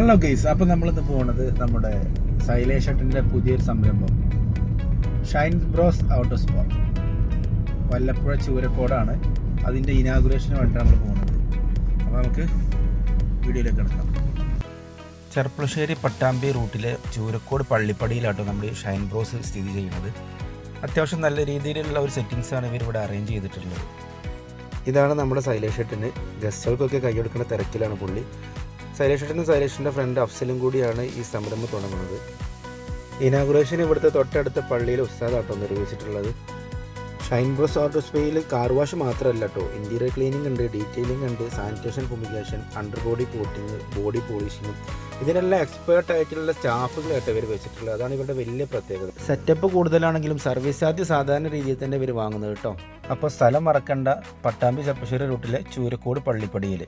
Hello guys, അപ്പോൾ നമ്മളിന്ന് പോകുന്നത് നമ്മുടെ സൈലേഷട്ടിൻ്റെ പുതിയൊരു സംരംഭം shine bros auto spa Vallappuzha ചൂരക്കോടാണ്. അതിൻ്റെ ഇനാഗുറേഷന് വേണ്ടിയിട്ടാണ് നമ്മൾ പോകുന്നത്. അപ്പോൾ നമുക്ക് വീഡിയോയിലേക്ക് കിടക്കാം. ചെർപ്പളശ്ശേരി പട്ടാമ്പി റൂട്ടിലെ ചൂരക്കോട് പള്ളിപ്പടിയിലാട്ടോ നമ്മൾ ഈ ഷൈൻ ബ്രോസ് സ്ഥിതി ചെയ്യുന്നത്. അത്യാവശ്യം നല്ല രീതിയിലുള്ള ഒരു സെറ്റിങ്സാണ് ഇവരിവിടെ അറേഞ്ച് ചെയ്തിട്ടുള്ളത്. ഇതാണ് നമ്മുടെ സൈലേഷട്ടിന്. ഗസ്റ്റുകൾക്കൊക്കെ കൈയെടുക്കുന്ന തിരക്കിലാണ് പുള്ളി. സൈലേഷട്ടിനും സൈലേഷൻ്റെ ഫ്രണ്ട് അഫ്സലും കൂടിയാണ് ഈ സംരംഭം തുടങ്ങുന്നത്. ഇനാഗുറേഷൻ ഇവിടുത്തെ തൊട്ടടുത്ത പള്ളിയിൽ ഉസ്താദാട്ടോ നിർവഹിച്ചിട്ടുള്ളത്. ഷൈൻ ബ്രോസ് ഓട്ടോ സ്പേയിൽ കാർ വാഷ് മാത്രമല്ല കേട്ടോ, ഇൻറ്റീരിയർ ക്ലീനിങ് ഉണ്ട്, ഡീറ്റെയിലിംഗ് ഉണ്ട്, sanitation fumigation, under body coating, body പോളിഷിങ്ങും ഇതിനെല്ലാം എക്സ്പേർട്ട് ആയിട്ടുള്ള സ്റ്റാഫുകളായിട്ട് ഇവർ വെച്ചിട്ടുള്ളത്. അതാണ് ഇവരുടെ വലിയ പ്രത്യേകത. സെറ്റപ്പ് കൂടുതലാണെങ്കിലും സർവീസ് ചാർജ് സാധാരണ രീതിയിൽ തന്നെ ഇവർ വാങ്ങുന്നത് കേട്ടോ. അപ്പോൾ സ്ഥലം മറക്കണ്ട, പട്ടാമ്പി ചെർപ്പശ്ശേരി റൂട്ടിലെ ചൂരക്കോട് പള്ളിപ്പടിയിൽ.